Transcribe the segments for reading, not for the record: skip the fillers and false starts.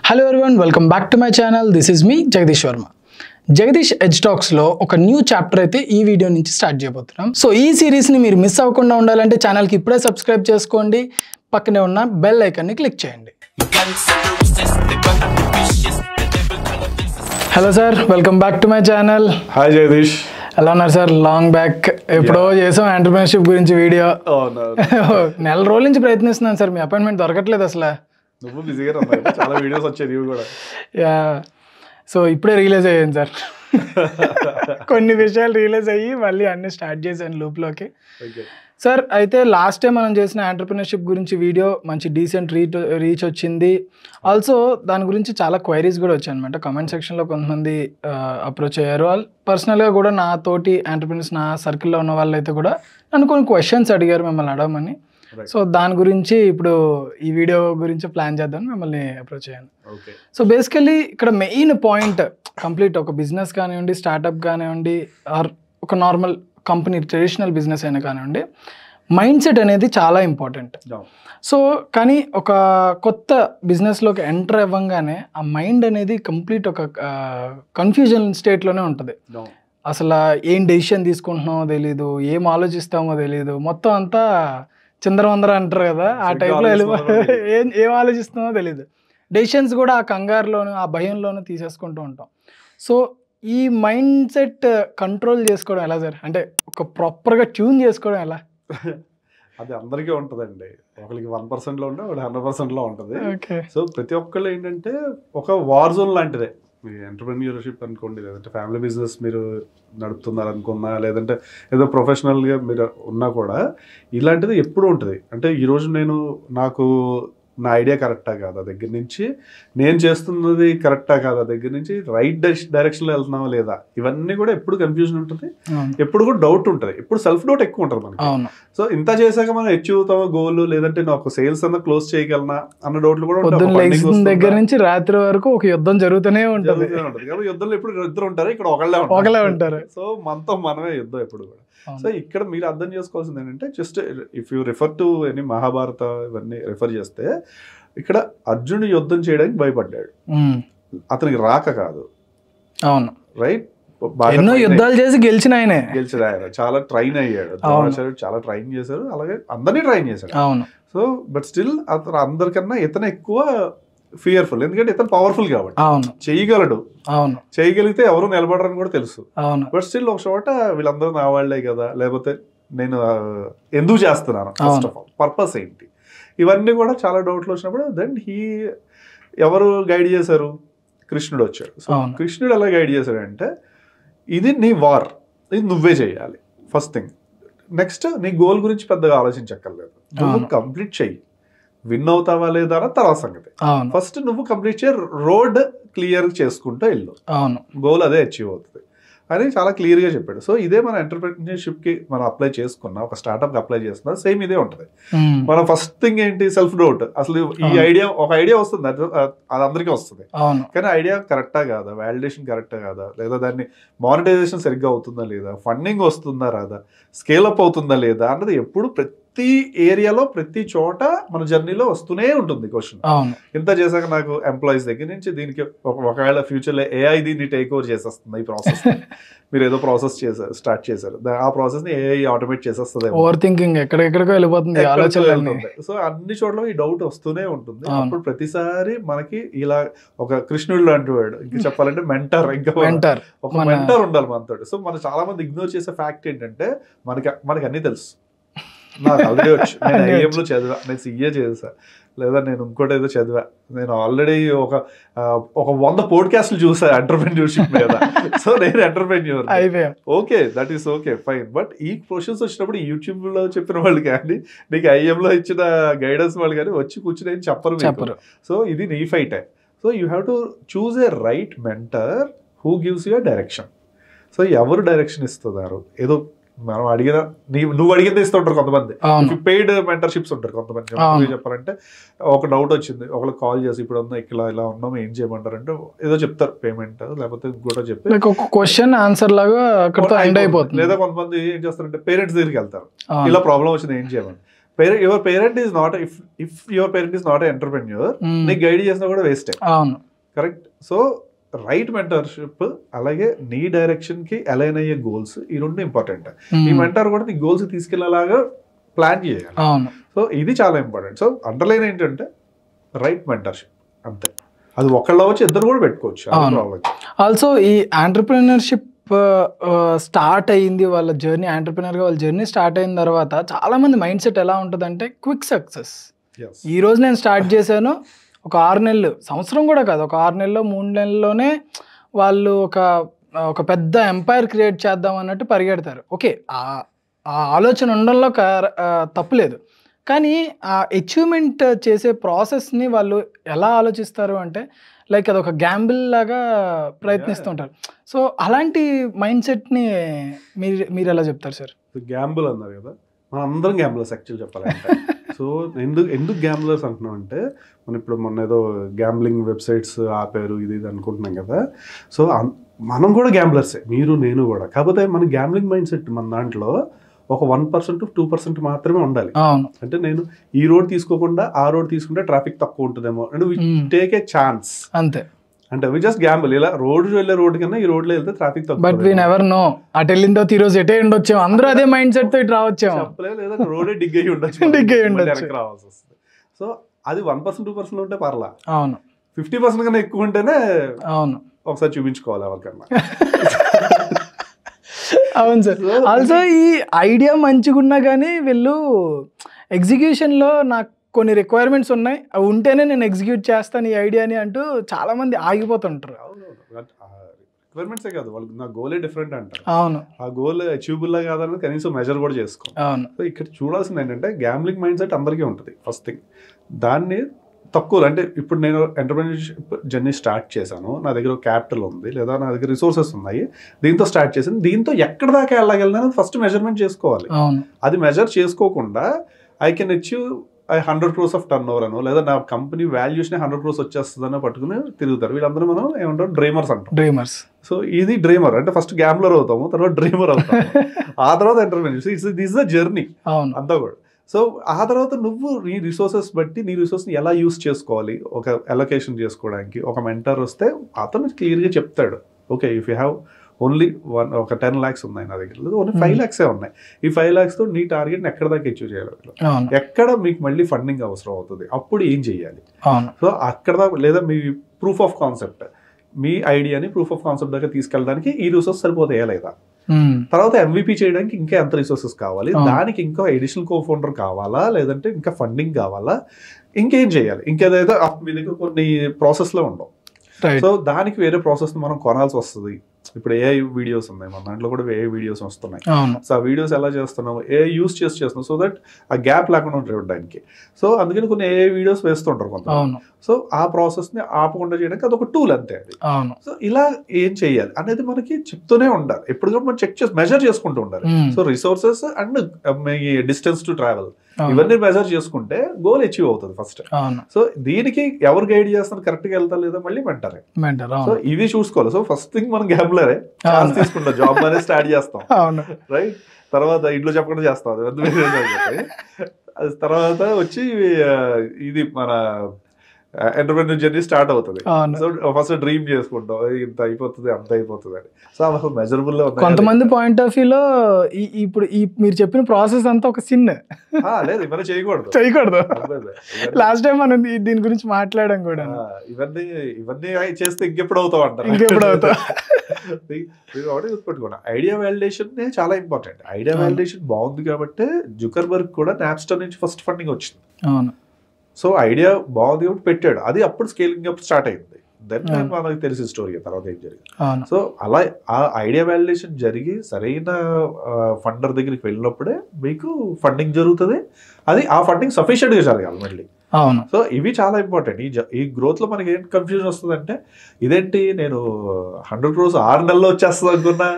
Hello everyone, welcome back to my channel. This is me, Jagdish Verma. Jagadish edge talks లో ఒక new chapter అయితే ఈ video నుంచి start చేయబోతున్నాం. సో ఈ సిరీస్ ని మీరు మిస్ అవ్వకుండా ఉండాలంటే ఛానల్ కి ఇప్పుడే సబ్స్క్రైబ్ చేసుకోండి, పక్కనే ఉన్న బెల్ ఐకాన్ ని క్లిక్ చేయండి. Hello sir, welcome back to my channel. Hi Jagadish, ఎలా ఉన్నారు సార్? లాంగ్ బ్యాక్ ఎప్పుడో చేసాం ఎంటర్‌ప్రెన్యూర్‌షిప్ గురించి వీడియో. నెల రోజుల నుంచి ప్రయత్నిస్తున్నాను సార్, మీ అపాయింట్మెంట్ దొరకట్లేదు అసలు. నువ్వు బిజీగా ఉన్నావు, చాలా వీడియోస్ వచ్చాయి నీవు కూడా. యా, సో ఇప్పుడే రియలైజ్ అయ్యాను సార్, కొన్ని విషయాలు రియలైజ్ అయ్యి మళ్ళీ అన్ని స్టార్ట్ చేశాను లూప్లోకి. సార్ అయితే లాస్ట్ టైం మనం చేసిన ఎంటర్‌ప్రెన్యూర్‌షిప్ గురించి వీడియో మంచి డీసెంట్ రీచ్ వచ్చింది. ఆల్సో దాని గురించి చాలా క్వైరీస్ కూడా వచ్చాయి అనమాట. కామెంట్ సెక్షన్లో కొంతమంది అప్రోచ్ అయ్యారు. పర్సనల్గా కూడా నా తోటి ఎంటర్‌ప్రెన్యూర్స్, నా సర్కిల్లో ఉన్న వాళ్ళు అయితే కూడా నన్ను కొన్ని క్వశ్చన్స్ అడిగారు మిమ్మల్ని అడగమని. సో దాని గురించి ఇప్పుడు ఈ వీడియో గురించి ప్లాన్ చేద్దామని మిమ్మల్ని అప్రోచ్ అయ్యాను. సో బేసికల్లీ ఇక్కడ మెయిన్ పాయింట్, కంప్లీట్ ఒక బిజినెస్ కానివ్వండి, స్టార్టప్ కానివ్వండి, ఆర్ ఒక నార్మల్ కంపెనీ ట్రెడిషనల్ బిజినెస్ అయినా కానివ్వండి, మైండ్ సెట్ అనేది చాలా ఇంపార్టెంట్. సో కానీ ఒక కొత్త బిజినెస్లోకి ఎంటర్ అవ్వగానే ఆ మైండ్ అనేది కంప్లీట్ ఒక కన్ఫ్యూజన్ స్టేట్లోనే ఉంటుంది. అసలు ఏం డెసిషన్ తీసుకుంటున్నామో తెలీదు, ఏం ఆలోచిస్తామో తెలీదు, మొత్తం అంతా చిందరవందర అంటారు కదా, ఆ టైప్లో ఏం ఆలోచిస్తామో తెలీదు. డెసిషన్స్ కూడా ఆ కంగారులోను, ఆ భయంలోనూ తీసేసుకుంటూ ఉంటాం. సో ఈ మైండ్ సెట్ కంట్రోల్ చేసుకోవడం ఎలా సార్? అంటే ఒక ప్రాపర్గా ట్యూన్ చేసుకోవడం ఎలా? అది అందరికీ ఉంటుందండి. ఒకరికి 1%లో ఉంటే ఒకటి 100%లో ఉంటుంది. సో ప్రతి ఒక్కళ్ళు ఏంటంటే ఒక వార్ జోన్ లాంటిదే. మీ ఎంటర్‌ప్రెన్యూర్‌షిప్ అనుకోండి, లేదంటే ఫ్యామిలీ బిజినెస్ మీరు నడుపుతున్నారు అనుకున్నా, లేదంటే ఏదో ప్రొఫెషనల్గా మీరు ఉన్నా కూడా ఇలాంటిది ఎప్పుడూ ఉంటుంది. అంటే ఈరోజు నాకు నా ఐడియా కరెక్టా కాదా దగ్గర నుంచి, నేను చేస్తున్నది కరెక్టా కాదా దగ్గర నుంచి, రైట్ డైరెక్షన్లో వెళ్తున్నావా లేదా, ఇవన్నీ కూడా ఎప్పుడు కన్ఫ్యూజన్ ఉంటుంది, ఎప్పుడు కూడా డౌట్ ఉంటుంది, ఎప్పుడు సెల్ఫ్ డౌట్ ఎక్కువ ఉంటుంది మనకి. సో ఇంత చేశాక మనం అచీవ్ అవుతామా గోల్, లేదంటే నాకు సేల్స్ అన్న క్లోజ్ చేయగలనా అన్న డౌట్లు కూడా ఉంటాయి. దగ్గర నుంచి రాత్రి వరకు ఒక యుద్ధం జరుగుతూనే ఉంటుంది. కాబట్టి యుద్ధంలో ఎప్పుడు ఇద్దరు ఉంటారు, ఇక్కడ ఒకళ్ళే ఉంటారు. సో మనతో మనమే యుద్ధం ఎప్పుడు కూడా. సో ఇక్కడ మీరు అర్థం చేసుకోవాల్సింది ఏంటంటే, just if you refer to any Mahabharata ఇవన్నీ రిఫర్ చేస్తే, ఇక్కడ అర్జునుడు యుద్ధం చేయడానికి భయపడ్డాడు, అతనికి రాక కాదు. అవును, రైట్. ఎన్నో యుద్ధాలు చేసి గెలిచిన ఆయన, చాలా ట్రైన్ అయ్యాడు, ద్రోణాచార్యుడు చాలా ట్రైన్ చేశారు, అలాగే అందరినీ ట్రైన్ చేశాడు. అవును. సో బట్ స్టిల్ అతను అందరికన్నా ఇతను ఎక్కువ ఫియర్ఫుల్, ఎందుకంటే ఇతను పవర్ఫుల్ కాబట్టి. అవును, చేయగలడు. అవును, చేయగలిగితే ఎవరు నిలబడరని కూడా తెలుసు. అవును. బట్ స్టిల్ ఒక చోట వీళ్ళందరూ నా వాళ్లే కదా, లేకపోతే నేను ఎందుకు చేస్తున్నాను, ఫస్ట్ ఆఫ్ ఆల్ పర్పస్ ఏంటి, ఇవన్నీ కూడా చాలా డౌట్లు వచ్చినప్పుడు దెన్ ఎవరు గైడ్ చేశారు? కృష్ణుడు వచ్చాడు. సో కృష్ణుడు ఎలా గైడ్ చేశాడంటే, ఇది నీ వార్, ఇది నువ్వే చేయాలి ఫస్ట్ థింగ్. నెక్స్ట్ నీ గోల్ గురించి పెద్దగా ఆలోచించక్కర్లేదు, నువ్వు కంప్లీట్ చెయ్యి. విన్ అవుతావా లేదా అన్న తర్వాత సంగతి. ఫస్ట్ నువ్వు కంప్లీట్ చేయ, రోడ్ క్లియర్ చేసుకుంటూ వెళ్ళు, గోల్ అదే అచీవ్ అవుతుంది అని చాలా క్లియర్గా చెప్పాడు. సో ఇదే మన ఎంటర్‌ప్రెన్యూర్‌షిప్కి మనం అప్లై చేసుకున్నా, ఒక స్టార్ట్అప్కి అప్లై చేస్తున్నా, సేమ్ ఇదే ఉంటుంది. మన ఫస్ట్ థింగ్ ఏంటి? Self doubt. అసలు ఈ ఐడియా వస్తుంది, అది అందరికీ వస్తుంది, కానీ ఐడియా కరెక్టా కాదా, వ్యాలిడేషన్ కరెక్టా కాదా, లేదా దాన్ని మానిటైజేషన్ సరిగ్గా అవుతుందా లేదా, ఫండింగ్ వస్తుందా రాదా, స్కేలప్ అవుతుందా లేదా అన్నది ఎప్పుడు ప్రతి ఏరియాలో ప్రతి చోట మన జర్నీలో వస్తూనే ఉంటుంది క్వశ్చన్. ఇంత చేశాక నాకు ఎంప్లాయీస్ దగ్గర నుంచి దీనికి ఒకవేళ ఫ్యూచర్లో ఏఐ దీన్ని టేక్ ఓవర్ చేసేస్తుంది ఈ ప్రాసెస్. మీరు ఏదో ప్రాసెస్ స్టార్ట్ చేశారు, ఆ ప్రాసెస్ ని ఏఐ ఆటోమేట్ చేసేస్తుంది. ఓవర్ థింకింగ్ ఎక్కడెక్కడికో వెళ్ళిపోతుంది. సో అన్ని చోట్ల ఈ డౌట్ వస్తూనే ఉంటుంది. అప్పుడు ప్రతిసారి మనకి ఇలా ఒక కృష్ణుడు లాంటి వాడు, ఇంకా చెప్పాలంటే మెంటర్, ఒక మెంటర్ ఉండాలి మనతో. సో మనం చాలా మంది ఇగ్నోర్ చేసే ఫ్యాక్ట్ ఏంటంటే, మనకి అన్ని తెలుసు, నాకు ఆల్రెడీ వచ్చు, నేను ఐఎంలో చదివా, నేను సిఏ చేసా, లేదా నేను ఇంకోటి ఏదో చదివా, నేను ఆల్రెడీ ఒక 100 పోడ్కాస్ట్లు చూసా ఎంటర్‌ప్రెన్యూర్‌షిప్ మీద. సో నేను entrepreneur. Okay, that is okay, fine. But ఈ క్వశ్చన్స్ వచ్చినప్పుడు యూట్యూబ్లో చెప్పిన వాళ్ళు కానీ, నీకు ఐఎంలో ఇచ్చిన గైడెన్స్ వాళ్ళు కానీ వచ్చి కూర్చుని ఏం చెప్పరు. సో ఇది నీ ఫైటే. So you have to choose a right mentor who gives you direction. So ఎవరు డైరెక్షన్ ఇస్తున్నారు, ఏదో మనం నువ్వు అడిగింది ఇస్తుంటారు కొంతమంది, పెయిడ్ మెంటర్‌షిప్స్ ఉంటారు కొంతమంది. చెప్పాలంటే ఒక డౌట్ వచ్చింది, ఒకళ్ళకి కాల్ చేసి ఇప్పుడు ఇలా ఉన్నాం ఏం చేయమంటారు అంటే ఏదో చెప్తారు, పేమెంట్ లేకపోతే ఇంకోటో చెప్పి క్వశ్చన్ ఆన్సర్ లాగా ఎండ్ అయిపోతుంది. లేదా కొంతమంది ఏం చేస్తారంటే పేరెంట్స్ దగ్గరికి వెళ్తారు, ఇలా ప్రాబ్లం వచ్చింది ఏం చేయమని. Your parent is not if your parent is not entrepreneur, నీకు గైడ్ చేసినా కూడా వేస్టే. అవును, కరెక్ట్. సో రైట్ మెంటర్షిప్, అలాగే నీ డైరెక్షన్ కి అలైన్ అయ్యే గోల్స్, ఈ రెండు ఇంపార్టెంట్. ఈ మెంటర్ కూడా నీ గోల్స్ తీసుకెళ్లేలాగా ప్లాన్ చేయాలి. అవును. సో ఇది చాలా ఇంపార్టెంట్. సో అండర్లైన్ ఏంటంటే రైట్ మెంటర్షిప్ అంతే. అది ఒకళ్ళ వచ్చి ఇద్దరు కూడా పెట్టుకోవచ్చు. ఆల్సో ఈ ఆంటర్ప్రినర్షిప్ స్టార్ట్ అయ్యింది, వాళ్ళ జర్నీ ఆంటర్ప్రినర్గా వాళ్ళ జర్నీ స్టార్ట్ అయిన తర్వాత చాలా మంది మైండ్ సెట్ ఎలా ఉంటుందంటే క్విక్ సక్సెస్. ఈ రోజు నేను స్టార్ట్ చేశాను, ఒక 6 నెలలు, సంవత్సరం కూడా కాదు, ఒక 6 నెలలో 3 నెలల్లోనే వాళ్ళు ఒక పెద్ద ఎంపైర్ క్రియేట్ చేద్దాం అన్నట్టు పరిగెడతారు. ఓకే, ఆ ఆలోచన ఉండడంలో తప్పులేదు, కానీ ఆ అచీవ్మెంట్ చేసే ప్రాసెస్ని వాళ్ళు ఎలా ఆలోచిస్తారు అంటే లైక్ అదొక గ్యాంబుల్ లాగా ప్రయత్నిస్తుంటారు. సో అలాంటి మైండ్ సెట్ని మీరు ఎలా చెప్తారు సార్? గ్యాంబుల్ అన్నారు కదా, మనం అందరం గ్యాంబులర్స్ యాక్చువల్ చెప్పాలంటే. సో ఎందుకు గ్యాంబులర్స్ అంటున్నాం అంటే, మొన్న ఏదో గ్యాంబ్లింగ్ వెబ్సైట్స్ ఆపారు ఇది అనుకుంటున్నాం కదా. సో మనం కూడా గ్యాంబ్లర్సే, మీరు నేను కూడా. కాకపోతే మన గ్యాంబ్లింగ్ మైండ్ సెట్ మన దాంట్లో ఒక 1% 2% మాత్రమే ఉండాలి. అంటే నేను ఈ రోడ్ తీసుకోకుండా ఆ రోడ్ తీసుకుంటే ట్రాఫిక్ తక్కువ ఉంటుందేమో and we take a chance అంతే. అంటే వి జస్ట్ గ్యాంబుల్, ఇలా రోడ్ వెళ్ళే రోడ్ కన్నా ఈ రోడ్ లో వెళ్తే ట్రాఫిక్ తక్కువ. బట్ వి నెవర్ నో అటు వెళ్ళిందో ఈ రోజు ఎటే ఉండొచ్చాము, అందరూ అదే మైండ్ సెట్ తో ఇటు రావచ్చాము, చెప్పలేదు, లేదా రోడే డిగ్ అయ్యి ఉండొచ్చు, రావాల్సి వస్తుంది. సో అది 1% 2% ఉంటే పర్లా. అవును, 50% కన్నా ఎక్కువ ఉంటేనే అవును ఒకసారి చూపించుకోవాలి ఎవరికన్నా. అవును సార్. ఆల్సో ఈ ఐడియా మంచిగా ఉన్నా కానీ వీళ్ళు ఎగ్జిక్యూషన్లో నాకు కొన్ని రిక్వైర్మెంట్స్ ఉన్నాయి, అవి ఉంటేనే నేను ఎగ్జిక్యూట్ చేస్తాను ఈ ఐడియాని అంటూ చాలా మంది ఆగిపోతుంటారు. రిక్వైర్మెంట్సే కాదు, వాళ్ళకి నా గోలే డిఫరెంట్ అంటారు. అవును, ఆ గోల్ అచీవబుల్ కాదని కనీసం మెజర్ కూడా చేసుకో. అవును. సో ఇక్కడ చూడాల్సింది ఏంటంటే గ్యాంబ్లింగ్ మైండ్ సెట్ అందరికీ ఉంటుంది. ఫస్ట్ థింగ్ దాన్ని తక్కువ, అంటే ఇప్పుడు నేను ఎంటర్ప్రెన్యూర్షిప్ జర్నీ స్టార్ట్ చేశాను, నా దగ్గర క్యాపిటల్ ఉంది లేదా నా దగ్గర రిసోర్సెస్ ఉన్నాయి, దీంతో స్టార్ట్ చేశాను, దీంతో ఎక్కడ దాకా వెళ్ళగలను ఫస్ట్ మెజర్మెంట్ చేసుకోవాలి. అది మెజర్ చేసుకోకుండా I can achieve 100 crores of turn over అనో లేదా నా కంపెనీ వాల్యూషన్ 100 crores వచ్చేస్తుందనో పట్టుకుని తిరుగుతారు. వీళ్ళందరూ మనం ఏమంటాం, డ్రీమర్స్ అంటాం. డ్రీమర్స్. సో ఇది డ్రీమర్ అంటే ఫస్ట్ గ్యాంబ్లర్ అవుతాము, తర్వాత డ్రీమర్ అవుతాము, ఆ తర్వాత ఎంటర్ప్రెన్యూర్. దిస్ ద జర్నీ అంతా కూడా. సో ఆ తర్వాత నువ్వు నీ రిసోర్సెస్ బట్టి నీ రిసోర్స్ని ఎలా యూస్ చేసుకోవాలి, ఒక అలొకేషన్ చేసుకోవడానికి ఒక మెంటర్ వస్తే అతను క్లియర్గా చెప్తాడు. Okay, if you have only ఒక 10 lakhs ఉన్నాయి నా దగ్గర, ఓన్లీ 5 lakhs ఉన్నాయి, ఈ 5 lakhs తో నీ టార్గెట్ని ఎక్కడ దాకా అచీవ్ చేయాలి, ఎక్కడ మీకు మళ్ళీ ఫండింగ్ అవసరం అవుతుంది, అప్పుడు ఏం చేయాలి. సో అక్కడ దాకా, లేదా మీ ప్రూఫ్ ఆఫ్ కాన్సెప్ట్, మీ ఐడియాని ప్రూఫ్ ఆఫ్ కాన్సెప్ట్ దాకా తీసుకెళ్ళడానికి ఈ రిసోర్స్ సరిపోతాయా లేదా, తర్వాత MVP చేయడానికి ఇంకా ఎంత రిసోర్సెస్ కావాలి, దానికి ఇంకా అడిషనల్ కో ఫౌండర్ కావాలా, లేదంటే ఇంకా ఫండింగ్ కావాలా, ఇంకేం చేయాలి, ఇంకేదైతే మీ దగ్గర కొన్ని ప్రాసెస్లో ఉండవు. సో దానికి వేరే ప్రాసెస్ మనం కొనాల్సి వస్తుంది. ఇప్పుడు AI వీడియోస్ ఉన్నాయి, మన దాంట్లో కూడా AI వీడియోస్ వస్తున్నాయి. సో ఆ వీడియోస్ ఎలా చేస్తున్నాము, AI యూస్ చేస్తున్నాం, సో దట్ ఆ గ్యాప్ లేకుండా ఉండడానికి. సో అందుకని కొన్ని AI వీడియోస్ వేస్తుంటారు కొంత. సో ఆ ప్రాసెస్ ని ఆపకుండా చేయడానికి అదొక టూల్ అంతే అది. సో ఇలా ఏం చేయాలి అనేది మనకి చెప్తూనే ఉండాలి, ఎప్పుడు మనం చెక్ చేసి మెజర్ చేసుకుంటూ ఉండాలి. So resources and distance to travel ఇవన్నీ మెజర్ చేసుకుంటే గోల్ అచీవ్ అవుతుంది ఫస్ట్. సో దీనికి ఎవరు గైడ్ చేస్తారు, కరెక్ట్ గా వెళ్తా లేదా మళ్ళీ మెంటరే. సో ఇవి చూసుకోవాలి. సో ఫస్ట్ థింగ్ మనం గ్యాంబ్లరే తీసుకుంటాం, జాబ్ అనేది స్టార్ట్ చేస్తాం, రైట్, తర్వాత ఇంట్లో చెప్పకుండా చేస్తాం, తర్వాత వచ్చి ఇది మన ఎంటర్ప్రెన్యూర్ జర్నీ స్టార్ట్ అవుతుంది. సో ఫస్ట్ డ్రీమ్ చేసుకుంటాం, ఇంత అయిపోతుంది అంత అయిపోతుంది అని. సో అసలు మెజరబుల్ లో కొంతమంది పాయింట్ ఆఫ్ వ్యూలో ఇప్పుడు మీరు చెప్పిన ప్రాసెస్ అంతా ఒక సిన్, లేదు ఇవన్నీ చేయకూడదు. లాస్ట్ టైం మనం దీని గురించి మాట్లాడడం కూడా, ఇవన్నీ చేస్తే ఇంకెప్పుడు అవుతావు అంటారు, ఇంకెప్పుడు అవుతావు. గుర్తుపెట్టుకోండి, ఐడియా వాలిడేషన్ చాలా ఇంపార్టెంట్. ఐడియా వాలిడేషన్ బాగుంది కాబట్టి జుకర్బర్గ్ కూడా నాప్స్టార్ నుంచి ఫస్ట్ ఫండింగ్ వచ్చింది. అవును. సో ఐడియా బాగుంది కాబట్టి పెట్టాడు, అది అప్పుడు స్కేలింగ్ అప్ స్టార్ట్ అయింది. దెన్ మనకు తెలిసిన స్టోరీ తర్వాత ఏం జరిగింది. సో అలా ఆ ఐడియా వాలిడేషన్ జరిగి సరైన ఫండర్ దగ్గరికి వెళ్ళినప్పుడే మీకు ఫండింగ్ జరుగుతుంది. అది ఆ ఫండింగ్ సఫిషియెంట్ గా జరగాలి మళ్ళీ. సో ఇవి చాలా ఇంపార్టెంట్. ఈ గ్రోత్ లో మనకి ఏం కన్ఫ్యూజన్ వస్తుంది అంటే, ఇదేంటి నేను 100 crores 6 నెలల్లో వచ్చేస్తుంది అనుకున్నా,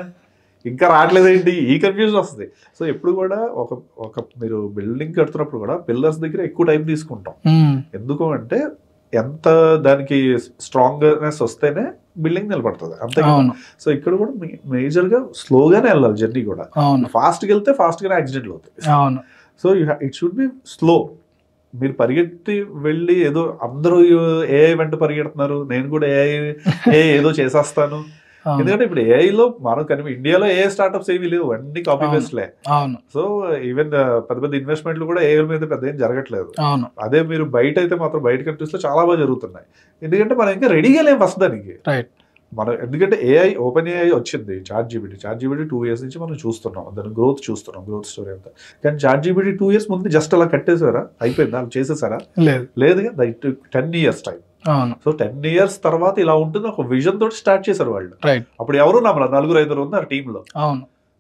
ఇంకా రావట్లేదు ఏంటి, ఈ కన్ఫ్యూజన్ వస్తుంది. సో ఎప్పుడు కూడా ఒక మీరు బిల్డింగ్ కడుతున్నప్పుడు కూడా పిల్లర్స్ దగ్గర ఎక్కువ టైం తీసుకుంటాం. ఎందుకు అంటే ఎంత దానికి స్ట్రాంగ్నెస్ వస్తేనే బిల్డింగ్ నిలబడుతుంది, అంతే కదా. సో ఇక్కడ కూడా మేజర్ గా స్లోగానే వెళ్ళాలి జర్నీ కూడా. ఫాస్ట్ గా వెళ్తే ఫాస్ట్ గానే యాక్సిడెంట్లు అవుతాయి. So it should be slow. మీరు పరిగెత్తి వెళ్ళి ఏదో అందరూ ఏఐ వెంట పరిగెడుతున్నారు, నేను కూడా ఏఐ ఏదో చేసేస్తాను. ఎందుకంటే ఇప్పుడు ఏఐలో మనం ఇండియాలో ఏ స్టార్ట్అప్స్ ఏమీ లేవు, అన్ని కాపీ పేస్ట్లే. సో ఈవెన్ పెద్ద పెద్ద ఇన్వెస్ట్మెంట్లు కూడా ఏఐ మీద పెద్ద ఏం జరగట్లేదు. అదే మీరు బయట అయితే మాత్రం బయట కంట్రీస్ లో చాలా బాగా జరుగుతున్నాయి. ఎందుకంటే మనం ఇంకా రెడీగా లేం ఫస్ట్ దానికి. మనం ఎందుకంటే ఏఐ ఓపెన్ ఏఐ వచ్చింది, చాట్ జీపీటీ 2 years నుంచి మనం చూస్తున్నాం, దాని గ్రోత్ స్టోరీ అంతా. కానీ చాట్ జీపీటీ 2 years ముందు జస్ట్ అలా కట్టేసారా, అయిపోయిందా, చేసేసారా? లేదుగా, 10 years టైం. సో 10 years తర్వాత ఇలా ఉంటుంది ఒక విజన్ తోటి స్టార్ట్ చేశారు వాళ్ళు. అప్పుడు ఎవరు నమ్మల, 4-5 ఉన్నారు టీమ్ లో.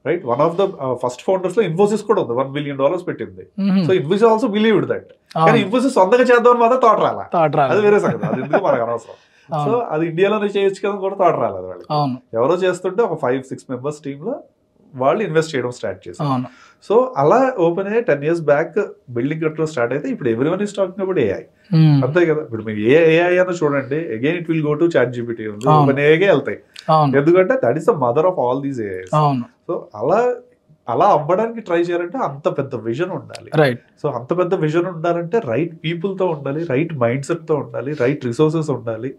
Right, one of the first founders లో ఇన్ఫోసిస్ కూడా ఉంది, $1 billion పెట్టింది. So Infosys also believed that. కానీ ఇన్ఫోసిస్ సొంతంగా చేద్దామని మాత్రం థాట్ రాలా, అది వేరే సంగతి, అది ఎందుకు మనకు అనవసరం. సో అది ఇండియాలోనే చేయొచ్చు కదా కూడా థాట్ రాలేదు వాళ్ళకి. ఎవరో చేస్తుంటే ఒక 5-6 members టీమ్ లో వాళ్ళు ఇన్వెస్ట్ చేయడం స్టార్ట్ చేశారు. సో అలా ఓపెన్ అయ్యి 10 years బ్యాక్ బిల్డింగ్ కట్టడం స్టార్ట్ అయితే ఇప్పుడు everyone is talking about AI. అంతే కదా, ఇప్పుడు మీరు ఏఐ అన్న చూడండి, again it will go to ChatGPT, open ఏఐకే వెళ్తాయి. ఎందుకంటే that is the mother of all these AIs. సో అలా అవ్వడానికి ట్రై చేయాలంటే అంత పెద్ద విజన్ ఉండాలి. సో అంత పెద్ద విజన్ ఉండాలంటే రైట్ పీపుల్ తో ఉండాలి, రైట్ మైండ్ సెట్ తో ఉండాలి, రైట్ రిసోర్సెస్ ఉండాలి.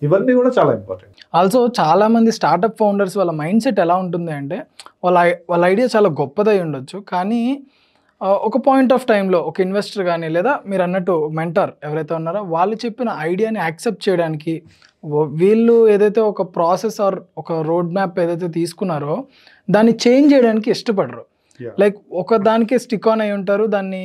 ఇవన్నీ కూడా చాలా ఇంపార్టెంట్. ఆల్సో చాలా మంది స్టార్ట్అప్ ఫౌండర్స్ వాళ్ళ మైండ్ సెట్ ఎలా ఉంటుంది అంటే వాళ్ళ ఐడియా చాలా గొప్పదై ఉండొచ్చు, కానీ ఒక పాయింట్ ఆఫ్ టైంలో ఒక ఇన్వెస్టర్ కానీ లేదా మీరు అన్నట్టు మెంటర్ ఎవరైతే ఉన్నారో వాళ్ళు చెప్పిన ఐడియాని యాక్సెప్ట్ చేయడానికి వీళ్ళు ఏదైతే ఒక ప్రాసెస్ ఆర్ ఒక రోడ్ మ్యాప్ ఏదైతే తీసుకున్నారో దాన్ని చేంజ్ చేయడానికి ఇష్టపడరు. లైక్ ఒక దానికి స్టిక్ ఆన్ అయి ఉంటారు, దాన్ని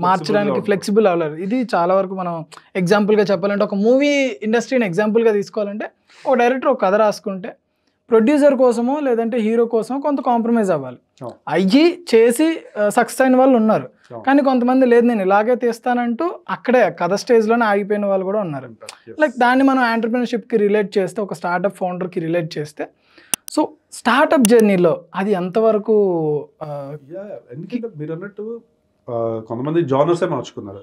మార్చడానికి ఫ్లెక్సిబుల్ అవ్వలేరు. ఇది చాలా వరకు మనం ఎగ్జాంపుల్గా చెప్పాలంటే ఒక మూవీ ఇండస్ట్రీని ఎగ్జాంపుల్గా తీసుకోవాలంటే ఒక డైరెక్టర్ ఒక కథ రాసుకుంటే ప్రొడ్యూసర్ కోసమో లేదంటే హీరో కోసమో కొంత కాంప్రమైజ్ అవ్వాలి. అయ్యి చేసి సక్సెస్ అయిన వాళ్ళు ఉన్నారు, కానీ కొంతమంది లేదు నేను ఇలాగే తీస్తానంటూ అక్కడే కథ స్టేజ్లోనే ఆగిపోయిన వాళ్ళు కూడా ఉన్నారు. లైక్ దాన్ని మనం ఎంటర్‌ప్రెన్యూర్‌షిప్కి రిలేట్ చేస్తే, ఒక స్టార్ట్అప్ ఫౌండర్కి రిలేట్ చేస్తే, సో స్టార్ట్అప్ జర్నీలో అది ఎంతవరకు ఎందుకంటే మీరు అన్నట్టు కొంతమంది జానర్సే మార్చుకున్నారు.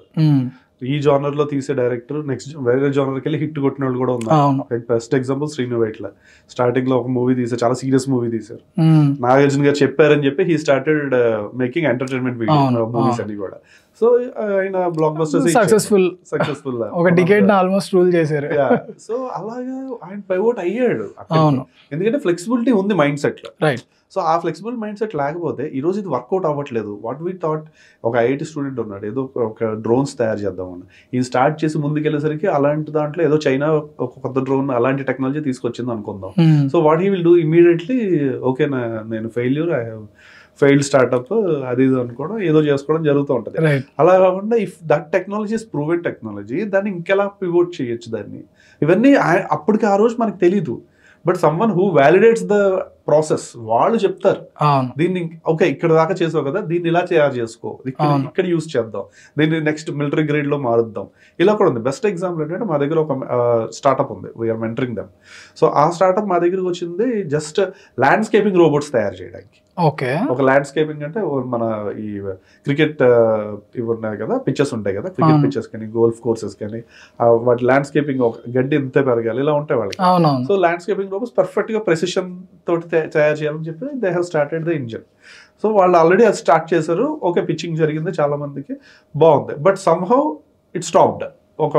ఈ జానర్ లో తీసే డైరెక్టర్ నెక్స్ట్ వేరే జానర్కి వెళ్ళి హిట్ కొట్టిన వాళ్ళు కూడా ఉన్నారు. Best example Srinu Vaitla. Starting లో ఒక మూవీ తీసారు, చాలా సీరియస్ మూవీ తీసారు. నాగార్జున గారు చెప్పారని చెప్పి he started making entertainment movies అన్ని కూడా. సో ఆయన బ్లాక్ బస్టర్స్ సక్సెస్ఫుల్ ఒక డికేడ్ ఆల్మోస్ట్ రూల్ చేశారు. సో అలాగా ఆయన పైవోట్ అయ్యాడు, ఎందుకంటే ఫ్లెక్సిబిలిటీ ఉంది మైండ్ సెట్ లో. సో ఆ ఫ్లెక్సిబుల్ మైండ్ సెట్ లేకపోతే ఈ రోజు ఇది వర్కౌట్ అవ్వట్లేదు. వాట్ వీ థాట్, ఒక ఐఐటి స్టూడెంట్ ఉన్నాడు, ఏదో ఒక డ్రోన్స్ తయారు చేద్దామని ఈ స్టార్ట్ చేసి ముందుకెళ్ళేసరికి అలాంటి దాంట్లో ఏదో చైనా ఒక కొత్త డ్రోన్ అలాంటి టెక్నాలజీ తీసుకొచ్చింది అనుకుందాం. So what he will do immediately, okay నేను failure, I have failed startup, అది ఇది అనుకోవడం ఏదో చేసుకోవడం జరుగుతూ ఉంటుంది. అలా కాకుండా if that technology is proven technology, దాన్ని ఇంకెలా పివోట్ చేయొచ్చు దాన్ని, ఇవన్నీ అప్పటికి ఆ రోజు మనకు తెలీదు. But someone who validates the process, వాళ్ళు చెప్తారు దీన్ని ఓకే ఇక్కడ దాకా చేసావు కదా, దీన్ని ఇలా తయారు చేసుకో, ఇక్కడ యూస్ చేద్దాం, దీన్ని నెక్స్ట్ మిలిటరీ గ్రేడ్ లో మారుద్దాం. ఇలా కూడా ఉంది. బెస్ట్ ఎగ్జాంపుల్ ఏంటంటే మా దగ్గర ఒక స్టార్ట్అప్ ఉంది, వీఆర్ మెంటరింగ్ దెమ్. సో ఆ స్టార్ట్అప్ మా దగ్గరకు వచ్చింది జస్ట్ ల్యాండ్స్కేపింగ్ రోబోట్స్ తయారు చేయడానికి. ఒక ల్యాండ్స్కేపింగ్ అంటే మన ఈ క్రికెట్ ఇవి ఉన్నాయి కదా, పిచ్చెస్ ఉంటాయి కదా, క్రికెట్ పిచ్చెస్ కానీ గోల్ఫ్ కోర్సెస్ కానీ, వాటి ల్యాండ్స్కేపింగ్ ఒక గడ్డి ఇంతే పెరగాలి, ఇలా ఉంటాయి వాళ్ళకి. సో ల్యాండ్స్కేపింగ్ రోబోట్స్ పర్ఫెక్ట్ గా ప్రెసిషన్ తోటి తయారు చేయాలని చెప్పి they have started the engine. So వాళ్ళు ఆల్రెడీ అది స్టార్ట్ చేశారు, ఓకే పిచ్చింగ్ జరిగింది చాలా మందికి, బాగుంది. బట్ సమ్హౌ ఇట్ స్టాప్డ్, ఒక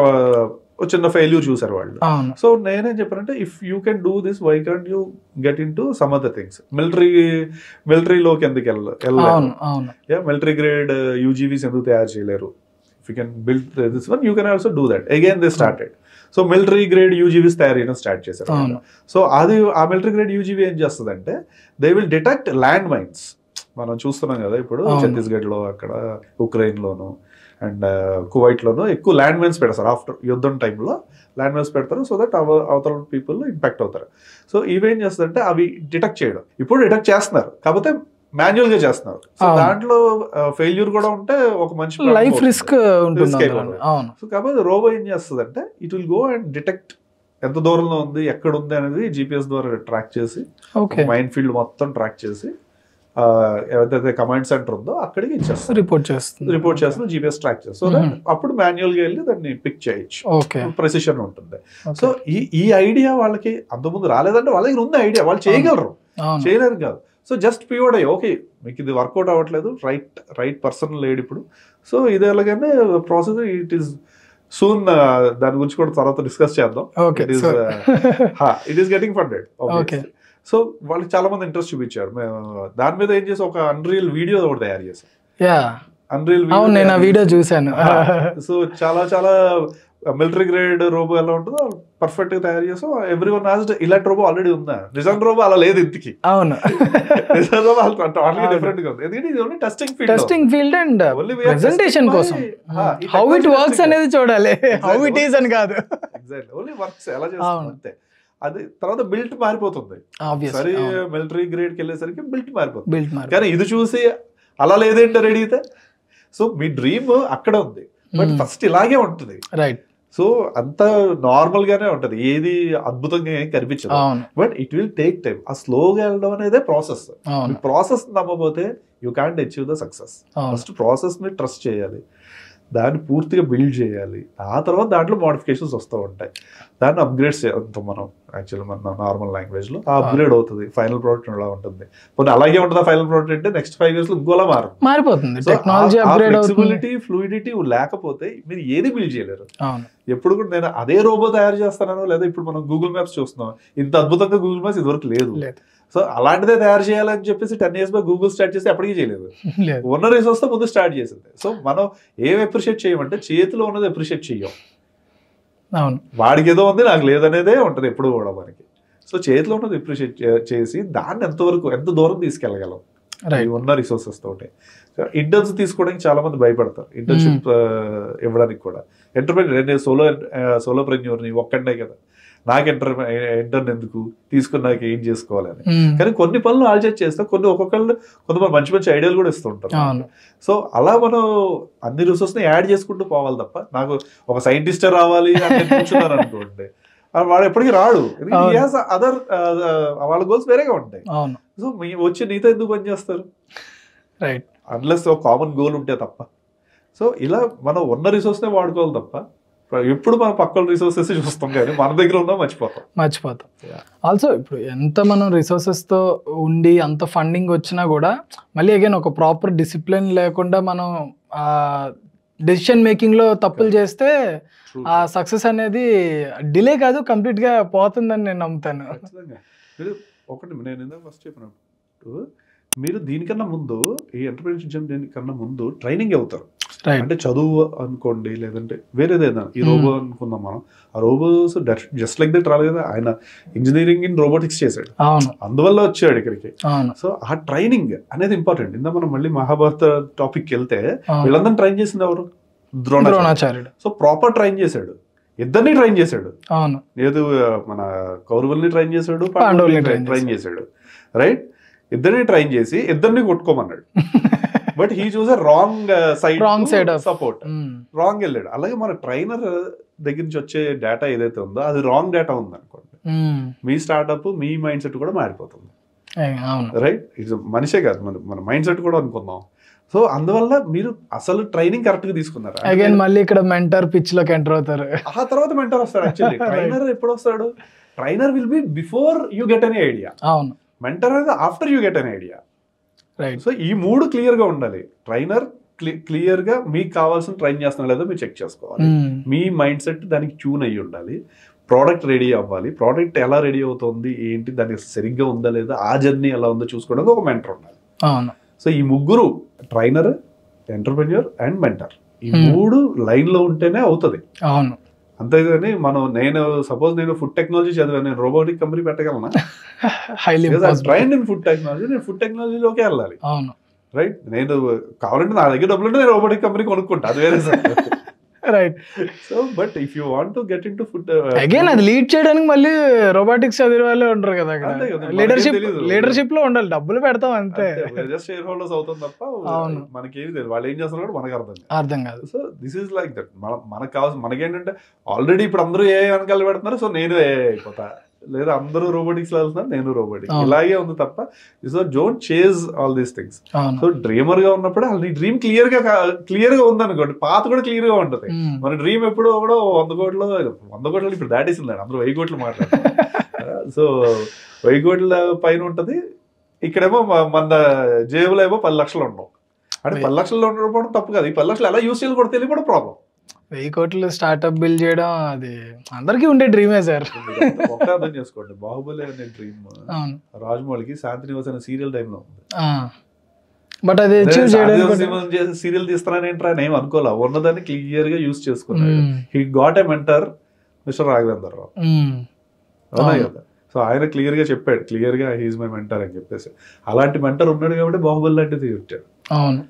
చిన్న ఫెయిల్యూర్ చూసారు వాళ్ళు. సో నేనేం చెప్పానంటే, if you can do this, why can't you get in to some other things. మిలిటరీలోకి ఎందుకు వెళ్ళాలి, మిలిటరీ గ్రేడ్ యూజీవీస్ ఎందుకు తయారు చేయలేరు? If you can build this one, you can also do that. Again they started. So military grade UGVs తయారు చేయడం start చేశారు. So అది ఆ మిలిటరీ గ్రేడ్ యూజీవీ ఏం చేస్తుందంటే, they will detect land mines. మనం చూస్తున్నాం కదా ఇప్పుడు ఛత్తీస్గఢ్ లో, అక్కడ ఉక్రెయిన్ లోను అండ్ కువైట్ లోను ఎక్కువ ల్యాండ్ మైన్స్ పెడతారు. ఆఫ్టర్ యుద్ధం టైంలో ల్యాండ్ మైన్స్ పెడతారు, సో దట్ అవతల పీపుల్ ఇంపాక్ట్ అవుతారు. సో ఇవేం చేస్తుందంటే అవి డిటెక్ట్ చేయడం, ఇప్పుడు డిటెక్ట్ చేస్తున్నారు కాకపోతే మాన్యువల్ గా చేస్తున్నారు. సో దాంట్లో ఫెయిల్యూర్ కూడా ఉంటే ఒక మంచి లైఫ్ రిస్క్ ఉంటుంది. సో కాకపోతే రోబో ఏం చేస్తుంది అంటే, it will go and detect ఎంత దూరంలో ఉంది, ఎక్కడ ఉంది అనేది జీపీఎస్ ద్వారా ట్రాక్ చేసి, మైన్ ఫీల్డ్ మొత్తం ట్రాక్ చేసి, ఏదైతే కమాండ్ సెంటర్ ఉందో అక్కడికి ఇచ్చేస్తుంది, రిపోర్ట్ చేస్తుంది, జీపీఎస్ ట్రాక్ చేస్తుంది. సో దట్ అప్పుడు మాన్యువల్ గా వెళ్ళి దాన్ని పిక్ చేయొచ్చు, ప్రెసిషన్ ఉంటుంది. సో ఈ ఐడియా వాళ్ళకి అంతకుముందు రాలేదంటే వాళ్ళ దగ్గర ఉంది ఐడియా, వాళ్ళు చేయగలరు, చేయలేరు కాదు. సో జస్ట్ పివోట్ అయ్యి ఓకే మీకు ఇది వర్కౌట్ అవ్వట్లేదు, రైట్ పర్సన్ లేడు ఇప్పుడు, సో ఇది ఎలాగైనా ప్రాసెస్ ఇట్ ఈస్ సూన్, దాని గురించి కూడా తర్వాత డిస్కస్ చేద్దాం. It is getting funded. So వాళ్ళకి చాలా మంది ఇంట్రెస్ట్ చూపించారు. దాని మీద ఏం చేసి ఒక అన్రియల్ వీడియో ఒకటి తయారు చేశాం. అన్రియల్ వీడియో చూసాను. సో చాలా మిలిటరీ గ్రేడ్ రోబో ఎలా ఉంటుందో పర్ఫెక్ట్ గా తయారు చేసాం. ఎవ్రీ వన్ ఆస్డ్ ఇలాంటి రోబో ఆల్రెడీ ఉందా, నిజాం రోబో అలా లేదు ఇంతకి. అవును, నిజాం రోబో టోటల్లీ డిఫరెంట్ గా ఉంది. ఎందుకంటే ఇది only testing field and presentation కోసం హౌ ఇట్ వర్క్స్ అనేది చూడాలి, హౌ ఇట్ ఈస్ అని కాదు. ఎగ్జాక్ట్లీ, ఓన్లీ వర్క్స్ ఎలా చేస్తాం అంతే. అది తర్వాత బిల్ట్ మారిపోతుంది. సరే మిలిటరీ గ్రేడ్ కి వెళ్ళేసరికి బిల్ట్ మారిపోతుంది. కానీ ఇది చూసి అలా లేదేంటి రెడీ అయితే, సో మీ డ్రీమ్ అక్కడ ఉంది బట్ ఫస్ట్ ఇలాగే ఉంటుంది. రైట్. సో అంత నార్మల్ గానే ఉంటది, ఏది అద్భుతంగా ఏం కనిపించదు. But it will take time. ఆ స్లోగా వెళ్ళడం అనేది ప్రాసెస్. ప్రాసెస్ నమ్మకపోతే you can't achieve the success. First process ని ట్రస్ట్ చేయాలి, దాన్ని పూర్తిగా బిల్డ్ చేయాలి. ఆ తర్వాత దాంట్లో మోడిఫికేషన్స్ వస్తూ ఉంటాయి. దాన్ని అప్గ్రేడ్స్ చేస్తాం మనం. యాక్చువల్లీ మన నార్మల్ లాంగ్వేజ్ లో అప్గ్రేడ్ అవుతుంది. ఫైనల్ ప్రోడక్ట్ అలా ఉంటుంది. పోనీ అలాగే ఉంటుంది ఫైనల్ ప్రోడక్ట్ అంటే నెక్స్ట్ 5 years లో ఇంకోలా మారిపోతుంది. ఫ్లెక్సిబిలిటీ, ఫ్లూయిడిటీ లేకపోతే మీరు ఏది బిల్డ్ చేయలేరు. ఎప్పుడు కూడా నేను అదే రోబో తయారు చేస్తాను, లేదా ఇప్పుడు మనం గూగుల్ మ్యాప్స్ చూస్తున్నాం, ఇంత అద్భుతంగా గూగుల్ మ్యాప్స్ ఇదివరకు లేదు. సో అలాంటిదే తయారు చేయాలని చెప్పేసి 10 years బై గూగుల్ స్టార్ట్ చేసి ఎప్పటికీ చేయలేదు. ఉన్న రిసోర్స్ తో ముందు స్టార్ట్ చేసింది. సో మనం ఏం అప్రిషియేట్ చేయమంటే చేతిలో ఉన్నది అప్రిషియేట్ చెయ్యం. వాడికి ఏదో ఉంది నాకు లేదనేదే ఉంటది ఎప్పుడు కూడా మనకి. సో చేతిలో ఉన్నది అప్రిషియేట్ చేసి దాన్ని ఎంత దూరం తీసుకెళ్ళగలం ఉన్న రిసోర్సెస్ తోటి. ఇంటర్న్స్ తీసుకోవడానికి చాలా మంది భయపడతారు, ఇంటర్న్షిప్ ఇవ్వడానికి కూడా. ఎంటర్ప్రెన్యూర్ సోలోప్రెన్యూర్ని ఒక్కడే కదా, నాకు ఇంటర్న్ ఎందుకు తీసుకున్నాక ఏం చేసుకోవాలని. కానీ కొన్ని పనులు ఆలోచన చేస్తే కొంతమంది మంచి ఐడియాలు కూడా ఇస్తూ ఉంటారు. సో అలా మనం అన్ని రిసోర్స్ ని యాడ్ చేసుకుంటూ పోవాలి తప్ప నాకు ఒక సైంటిస్ట్ రావాలి అని కూర్చున్నారు అనుకోండి, వాడు ఎప్పటికీ రాడు. అదర్ వాళ్ళ గోల్స్ వేరేగా ఉంటాయి. సో వచ్చి నీతో ఎందుకు పని చేస్తారు, అన్లెస్ ఒక కామన్ గోల్ ఉంటే తప్ప. సో ఇలా మనం ఉన్న రిసోర్స్ నే వాడుకోవాలి తప్ప ఎప్పుడు మన పక్కన రిసోర్సెస్ చూస్తాం కానీ మన దగ్గర ఉందా మర్చిపోతాం. ఆల్సో ఇప్పుడు ఎంత మనం రిసోర్సెస్ తో ఉండి అంత ఫండింగ్ వచ్చినా కూడా మళ్ళీ అగైన్ ఒక ప్రాపర్ డిసిప్లిన్ లేకుండా మనం డెసిషన్ మేకింగ్ లో తప్పులు చేస్తే ఆ సక్సెస్ అనేది డిలే కాదు కంప్లీట్ గా పోతుందని నేను నమ్ముతాను. ఒకటి నేను ఇందాక ఫస్ట్ చెప్పినట్టు మీరు దీనికన్నా ముందు ఈ ఎంటర్‌ప్రెన్యూర్‌షిప్ దీనికన్నా ముందు ట్రైనింగ్ అవుతారు. అంటే చదువు అనుకోండి, లేదంటే వేరేదైనా ఈ రోబో అనుకుందాం మనం. ఆ రోబోస్ జస్ట్ లైక్ దట్ రాలేదు కదా, ఆయన ఇంజనీరింగ్ ఇన్ రోబోటిక్స్ చేశాడు, అందువల్ల వచ్చాడు ఇక్కడికి. సో ఆ ట్రైనింగ్ అనేది ఇంపార్టెంట్. ఇందా మనం మళ్ళీ మహాభారత టాపిక్ వెళ్తే వీళ్ళందరినీ ట్రైన్ చేసింది ఎవరు? ద్రోణాచార్యుడు. సో ప్రాపర్ ట్రైన్ చేశాడు, ఇద్దరిని ట్రైన్ చేశాడు. ఏదో మన కౌరవుల్ని ట్రైన్ చేశాడు, పాండవుల్ని ట్రైన్ చేశాడు. రైట్, ఇద్దరిని ట్రైన్ చేసి ఇద్దరిని కొట్టుకోమన్నాడు. But he choose wrong side support, wrong వెళ్ళాడు. అలాగే మన ట్రైనర్ దగ్గర నుంచి వచ్చే డేటా ఏదైతే ఉందో అది రాంగ్ డేటా ఉంది అనుకోండి, మీ స్టార్ట్అప్ మీ మైండ్ సెట్ కూడా మారిపోతుంది. రైట్, ఇట్స్ మనిషే కాదు మన మైండ్ సెట్ కూడా అనుకుందాం. సో అందువల్ల మీరు అసలు ట్రైనింగ్ కరెక్ట్ గా తీసుకున్నారు. అగైన్ మళ్ళీ ఇక్కడ మెంటర్ పిచ్ లోకి ఎంటర్ అవుతారు. ఆ తర్వాత మెంటర్ వస్తాడు. యాక్చువల్లీ ట్రైనర్ ఎప్పుడు వస్తాడు? Trainer will be before you get any idea. అవును, మెంటర్ అనేది after you get an idea. Right. So ఈ మూడు క్లియర్ గా ఉండాలి. ట్రైనర్ క్లియర్ గా మీకు కావాల్సిన ట్రైన్ చేస్తున్నా లేదో మీరు చెక్ చేసుకోవాలి. మీ మైండ్ సెట్ దానికి ట్యూన్ అయ్యి ఉండాలి. ప్రోడక్ట్ రెడీ అవ్వాలి. ప్రోడక్ట్ ఎలా రెడీ అవుతుంది ఏంటి, దానికి సరిగ్గా ఉందా లేదా, ఆ జర్నీ ఎలా ఉందో చూసుకోవడానికి ఒక మెంటర్ ఉండాలి. సో ఈ ముగ్గురు ట్రైనర్, ఎంటర్‌ప్రెన్యూర్ అండ్ మెంటర్, ఈ మూడు లైన్ లో ఉంటేనే అవుతుంది. అవును, అంతేగాని నేను సపోజ్ నేను ఫుడ్ టెక్నాలజీ చదివాను, నేను రోబోటిక్ కంపెనీ పెట్టగలనా? ట్రైన్ ఇన్ ఫుడ్ టెక్నాలజీ, నేను ఫుడ్ టెక్నాలజీలోకి వెళ్ళాలి. రైట్, నేను కావాలంటే నా దగ్గర డబ్బులు ఉంటే నేను రోబోటిక్ కంపెనీ కొనుక్కుంటా, అది వేరే. Right. So but if you want to get into food, again అది లీడ్ చేయడానికి మళ్ళీ రోబోటిక్స్ చదివే వాళ్ళే ఉంటారు కదా. లీడర్షిప్ లో ఉండాలి, డబ్బులు పెడతాం అంతే, జస్ట్ షేర్ హోల్డర్స్ అవుతాం తప్ప మనకేమి తెలియదు వాళ్ళు ఏం చేస్తున్నారు మనకు అర్థం కాదు. So this is like that. మనకు కావాల్సిన మనకేంటంటే ఆల్రెడీ ఇప్పుడు అందరూ ఏ వెనకాల పెడుతున్నారు, సో నేను ఏ అయిపోతా, లేదా అందరూ రోబోటిక్స్ లో వెళ్తున్నారు నేను రోబోటిక్, ఇలాగే ఉంది తప్ప. So don't chase all these things. So dreamer గా ఉన్నప్పుడు నీ డ్రీమ్ క్లియర్ గా ఉందనుకోండి, పాత కూడా క్లియర్ గా ఉంటుంది. మన డ్రీమ్ ఎప్పుడు కూడా 100 కోట్లు ఇప్పుడు దాటేసింది, అందరూ 1000 కోట్లు మాట్లాడతారు. సో 1000 కోట్ల పైన ఉంటది, ఇక్కడేమో మన జేబులో ఏమో 10 లక్షలు ఉండవు. అంటే 10 లక్షలు ఉండడం తప్పు కాదు. ఈ 10 లక్షలు ఎలా యూస్ చేయాలి కూడా తెలియకపోవడం ప్రాబ్లం. 1000 కోట్లు స్టార్ట్అప్ బిల్డ్ చేయడం అది అందరికీ ఉండే డ్రీమే సార్. ఒక అర్థం చేసుకోండి, బాహుబలి అనే డ్రీమ్ రాజమౌళికి శాంతినివాస్ అనే సీరియల్ టైంలో ఉంది. బట్ అది సీరియల్ తీస్తానని ఏం అనుకోలే, ఉన్నదాన్ని క్లియర్ గా యూస్ చేసుకున్నాడు. He got a mentor Mr Raghavendra Rao, అవునా కదా? సో ఆయన క్లియర్ గా చెప్పాడు, క్లియర్ గా హీఈస్ మై మెంటర్ అని చెప్పేసి. అలాంటి మెంటర్ ఉన్నాడు కాబట్టి బాహుబలి లాంటిది పెట్టాడు. అవును,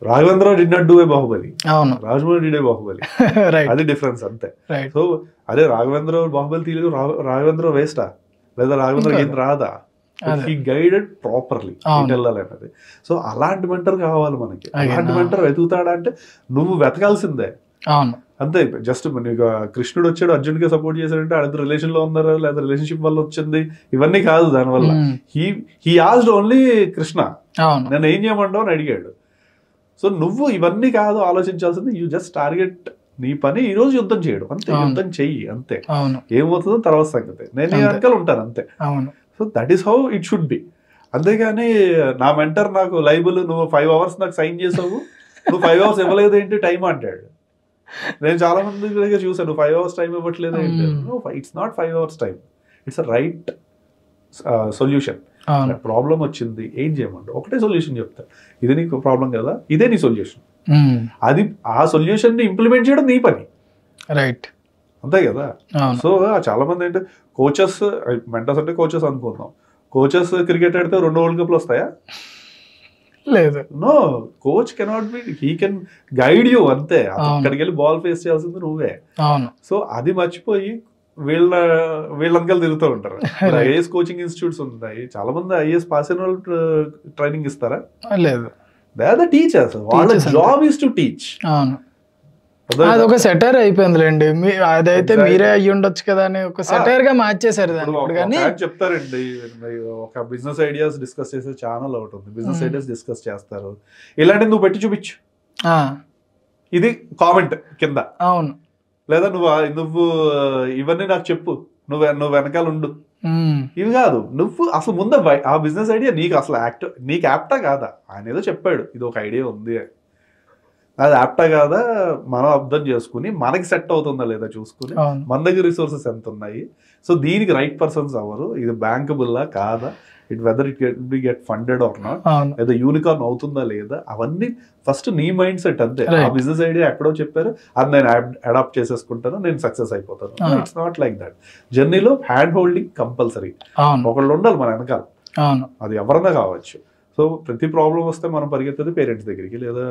Raghavendra did not do a Baahubali, అవును, రాజమౌళి డిడ్ ఏ బాహుబలి. అది డిఫరెన్స్ అంతే. సో అదే రాఘవేంద్ర బాహుబలి తీయలేదు, రాఘవేంద్ర వేస్టా లేదా రాఘవేంద్ర ఏం రాదా? హీ గైడెడ్ ప్రాపర్లీ వెళ్ళాలన్నది. సో అలాంటి మెంటర్ కావాలి మనకి. అలాంటి మెంటర్ వెతుకుతాడా అంటే నువ్వు వెతకాల్సిందే అంతే. జస్ట్ నీకు కృష్ణుడు వచ్చాడు అర్జున్కి సపోర్ట్ చేశాడంటే వాళ్ళిద్దరు రిలేషన్ లో ఉన్నారు లేదా రిలేషన్షిప్ వల్ల వచ్చింది, ఇవన్నీ కాదు దానివల్ల. హీ ఆస్డ్ ఓన్లీ కృష్ణ నన్ను ఏం చేయమంటావు అని అడిగాడు. సో నువ్వు ఇవన్నీ కాదు ఆలోచించాల్సింది, యూ జస్ట్ టార్గెట్ నీ పని ఈ రోజు యుద్ధం చేయడం అంతే, యుద్ధం చెయ్యి అంతే. ఏమవుతుందో తర్వాత సంగతి, నేను నీ వెనకాల ఉంటాను అంతే. So that is how it should be. అంతేగాని నా మెంటర్ నాకు లైబుల్, నువ్వు 5 hours నాకు సైన్ చేసావు, నువ్వు 5 hours ఇవ్వలేదు ఏంటి టైం అంటాడు. నేను చాలా మంది దగ్గర చూసాను, 5 hours టైం ఇవ్వట్లేదు ఏంటి. It's not 5 hours time, it's a right solution. Problem వచ్చింది ఏం చేయమంటావు, ఒకటే సొల్యూషన్ చెప్తా, ఇది నీకు ప్రాబ్లం కదా, ఇదే నీ సొల్యూషన్. అది ఆ సొల్యూషన్ ని ఇంప్లిమెంట్ చేయడం నీ పని, రైట్? అంతే కదా. సో చాలా మంది ఏంటంటే కోచెస్, మెంటర్స్ అంటే కోచెస్ అనుకుందాం. కోచెస్ క్రికెట్ ఆడితే 2 World Cup వస్తాయా? లేదు. No, coach cannot be, he can guide you అంతే. అక్కడికి వెళ్ళి బాల్ ఫేస్ చేయాల్సింది నువ్వే. సో అది మర్చిపోయి వీళ్ళంకలు తిరుగుతూ ఉంటారు. ఐఏఎస్ కోచింగ్ ఇన్స్టిట్యూట్స్ ఉన్నాయి, చాలా మంది ఐఏఎస్ పాస్ అయిన వాళ్ళు ట్రైనింగ్ ఇస్తారా? లేదు. దే ఆర్ ద టీచర్స్, వాళ్ళ జాబ్ ఇస్ టు టీచ్. అది ఒక సెటైర్ అయిపోయిందిలేండి, అదైతే మీరే అయ్యి ఉండొచ్చు కదా అని ఒక సెటైర్ గా మార్చేశారు దాన్ని. చెప్తారండి, ఒక బిజినెస్ ఐడియాస్ డిస్కస్ చేసే ఛానల్ ఒకటి ఉంది, బిజినెస్ ఐడియాస్ డిస్కస్ చేస్తారు. ఇలాంటి నువ్వు పెట్టి చూపించు, ఇది కామెంట్ కింద. అవును. లేదా నువ్వు ఇవన్నీ నాకు చెప్పు, నువ్వు వెనకాల ఉండు. ఇవి కాదు, నువ్వు అసలు ముందు ఆ బిజినెస్ ఐడియా నీకు అసలు నీకు యాప్టా కాదా? ఆయన ఏదో చెప్పాడు ఇది ఒక ఐడియా ఉంది, అది యాప్టా కాదా మనం అర్థం చేసుకుని మనకి సెట్ అవుతుందా లేదా చూసుకుని, మన దగ్గర రిసోర్సెస్ ఎంత ఉన్నాయి, సో దీనికి రైట్ పర్సన్స్ ఎవరు, ఇది బ్యాంకబుల్లా కాదా, it whether it get funded or not, లేదా యూనికార్న్ అవుతుందా లేదా, అవన్నీ ఫస్ట్ నీ మైండ్ సెట్ అంతే. ఆ బిజినెస్ ఐడియా ఎక్కడో చెప్పారు, అది నేను అడాప్ట్ చేసేసుకుంటాను, నేను సక్సెస్ అయిపోతాను. It's not like that. జర్నీలో హ్యాండ్ హోల్డింగ్ కంపల్సరీ, ఒకళ్ళు ఉండాలి మన వెనకాల, అది ఎవరన్నా కావచ్చు. సో ప్రతి ప్రాబ్లం వస్తే మనం పరిగెత్తేది పేరెంట్స్ దగ్గరికి లేదా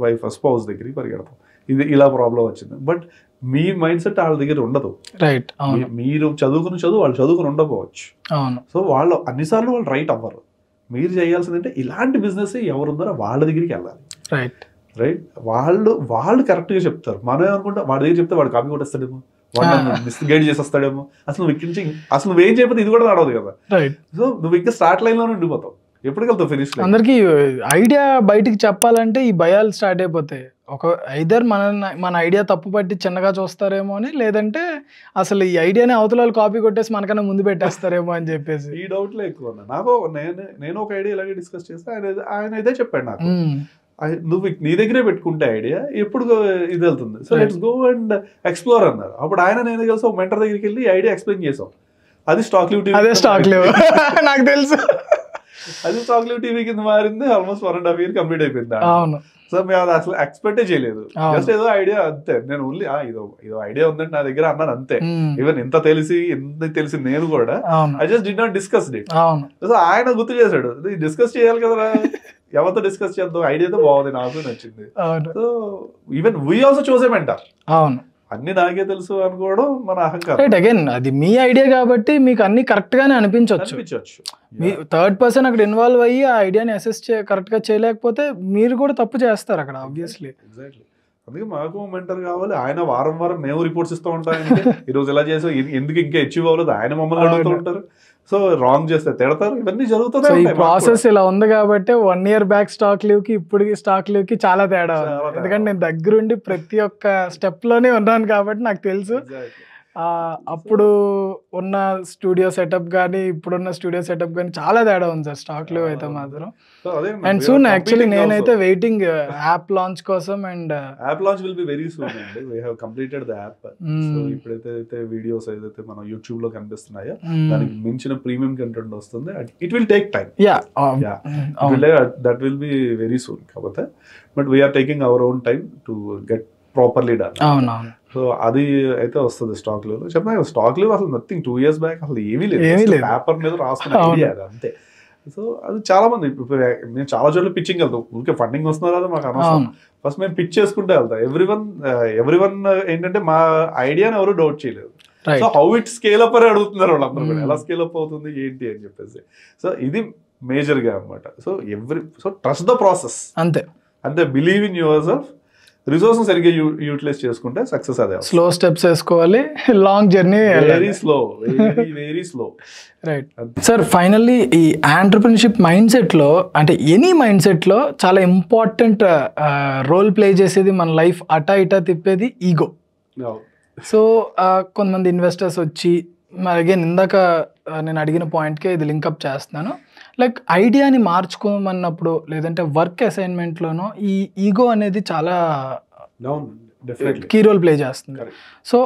వైఫ్ స్పౌస్ దగ్గరికి పరిగెడతాం, ఇది ఇలా ప్రాబ్లం వచ్చింది. బట్ మీ మైండ్ సెట్ వాళ్ళ దగ్గర ఉండదు, రైట్? మీరు చదువుకుని వాళ్ళు చదువుకుని ఉండకపోవచ్చు. సో వాళ్ళు అన్నిసార్లు వాళ్ళు రైట్ అవ్వరు. మీరు చేయాల్సిందంటే ఇలాంటి బిజినెస్ ఎవరు ఉన్నారో వాళ్ళ దగ్గరికి వెళ్ళాలి, రైట్? రైట్. వాళ్ళు కరెక్ట్ గా చెప్తారు. మనం ఏమనుకుంటా వాడి దగ్గర చెప్తే వాడు కాపీ కొట్టేస్తాడేమో, వాడు మిస్గైడ్ చేసేస్తాడేమో, అసలు నువ్వేం చేయకపోతే ఇది కూడా నడవదు కదా. సో నువ్వు ఇంకా స్టార్ట్ లైన్ లోనే ఉండిపోతావు, ఎప్పుడు వెళ్తావు ఫినిష్ లైన్. అందరికి ఐడియా బయటికి చెప్పాలంటే ఈ భయాలు స్టార్ట్ అయిపోతాయి. ఐదర్ మన ఐడియా తప్పు పట్టి చిన్నగా చూస్తారేమో అని, లేదంటే అసలు ఈ ఐడియాని అవతల కాపీ కొట్టేసి మనకన్నా ముందు పెట్టేస్తారేమో అని చెప్పేసి ఈ డౌట్లే ఎక్కువ. నేను ఒక ఐడియా ఇలాగే డిస్కస్ చేస్తే ఆయన ఇదే చెప్పాడు నాకు, నువ్వు నీ దగ్గరే పెట్టుకుంటే ఐడియా ఎప్పుడు ఇది వెళ్తుంది, so let's go and explore అన్నారు. అప్పుడు నేను కలిసి ఒక మెంటర్ దగ్గరికి వెళ్ళి ఐడియా ఎక్స్ప్లెయిన్ చేసాం. అది స్టాక్ లివ్ టీవీ, నాకు తెలుసు, అది స్టాక్ లివ్ టీవీ కింద మారింది. ఆల్మోస్ట్ 1.5 years కంప్లీట్ అయిపోయింది. సో మేము అది అసలు ఎక్స్పెక్టే చేయలేదు, జస్ట్ ఏదో ఐడియా అంతే. నేను ఓన్లీ ఇదో ఐడియా ఉందంటే నా దగ్గర అన్నాను అంతే. ఈవెన్ ఎంత తెలిసి నేను కూడా I just did not discuss it. So ఆయన గుర్తు చేశాడు, డిస్కస్ చేయాలి కదా, ఎవరితో డిస్కస్ చేద్దాం, ఐడియాతో బాగుంది, నాకు నచ్చింది. So even we also choose a mentor. అవును, అన్ని నాకే తెలుసు అనుకోవడం మన అహంకారం. రైట్, అగైన్ అది మీ ఐడియా కాబట్టి మీకు అన్ని కరెక్ట్ గానే అనిపించవచ్చు. మీ థర్డ్ పర్సన్ అక్కడ ఇన్వాల్వ్ అయ్యి ఆ ఐడియాని అసెస్ కరెక్ట్ గా చేయలేకపోతే మీరు కూడా తప్పు చేస్తారు అక్కడ, ఆబ్వియస్లీ. ఎగ్జాక్ట్లీ. అందుకే మాకు మెంటర్ కావాలి. ఆయన వారం మేము రిపోర్ట్స్ ఇస్తూ ఉంటాం, ఈ రోజు ఎలా చేసావు, ఎందుకు ఇంకా అచీవ్ అవ్వలేదు, ఆయన మమ్మల్ని అడుగుతూ ఉంటారు. సో రాంగ్ చేస్తే తిడతారు, ఇవన్నీ జరుగుతుంది. ఈ ప్రాసెస్ ఇలా ఉంది కాబట్టి 1 year బ్యాక్ స్టాక్ లీవ్ కి ఇప్పుడు స్టాక్ లీవ్ కి చాలా తేడా. ఎందుకంటే నేను దగ్గరుండి ప్రతి ఒక్క స్టెప్ లోనే ఉన్నాను కాబట్టి నాకు తెలుసు. అప్పుడు ఉన్న స్టూడియో సెటప్ కానీ ఇప్పుడున్న స్టూడియో సెటప్ కానీ చాలా తేడా ఉంది సార్ స్టాక్లో అయితే మాత్రం. అండ్ సూన్ యాక్చువల్లీ నేనైతే వెయిటింగ్ యాప్ లాంచ్ కోసం. And app launch will be very soon అండి. We have completed the app. So ఇప్పుడైతే వీడియోస్ ఏదైతే మన యూట్యూబ్ లో కనిపిస్తున్నాయో దానికి మించిన ప్రీమియం కంటెంట్ వస్తుంది. It will take time. That will be very soon కాకపోతే but we're taking our own time to get properly done. అవునవును. సో అది అయితే వస్తుంది స్టాక్ లో. చెప్పిన స్టాక్ లో అసలు నథింగ్ 2 years బ్యాక్ అసలు ఏమీ లేదు, పేపర్ మీద రాసుకున్న ఐడియా అది అంతే. సో అది చాలా మంది మేము చాలా చోట్ల పిచ్చింగ్ వెళ్తాం. ఊరికే ఫండింగ్ వస్తున్నారు కదా మాకు అనవసరం, ఫస్ట్ మేము పిచ్ చేసుకుంటే వెళ్తాం. ఎవ్రీవన్ ఏంటంటే మా ఐడియాని ఎవరు డౌట్ చేయలేదు. So how it scale up అని అడుగుతున్నారు వాళ్ళందరూ కూడా, ఎలా స్కేల్ అప్ అవుతుంది ఏంటి అని చెప్పేసి. సో ఇది మేజర్ గా అనమాట. సో ట్రస్ట్ ద ప్రాసెస్, అంతే believe in your self. Resources సరిగ్గా యూటిలైజ్ చేసుకుంటే సక్సెస్ అదే. స్లో స్టెప్స్ వేసుకోవాలి, long journey very slow. Right sir, finally ఈ ఆంటర్‌ప్రెన్యూర్‌షిప్ మైండ్ సెట్లో, అంటే ఎనీ మైండ్ సెట్లో చాలా ఇంపార్టెంట్ రోల్ ప్లే చేసేది, మన లైఫ్ అటా ఇటా తిప్పేది ఈగో. సో కొంతమంది ఇన్వెస్టర్స్ వచ్చి మరి అగైన్ ఇందాక నేను అడిగిన పాయింట్కే ఇది లింకప్ చేస్తున్నాను. లైక్ ఐడియాని మార్చుకోమన్నప్పుడు లేదంటే వర్క్ అసైన్మెంట్లోనో ఈ ఈగో అనేది చాలా కీ రోల్ ప్లే చేస్తుంది. సో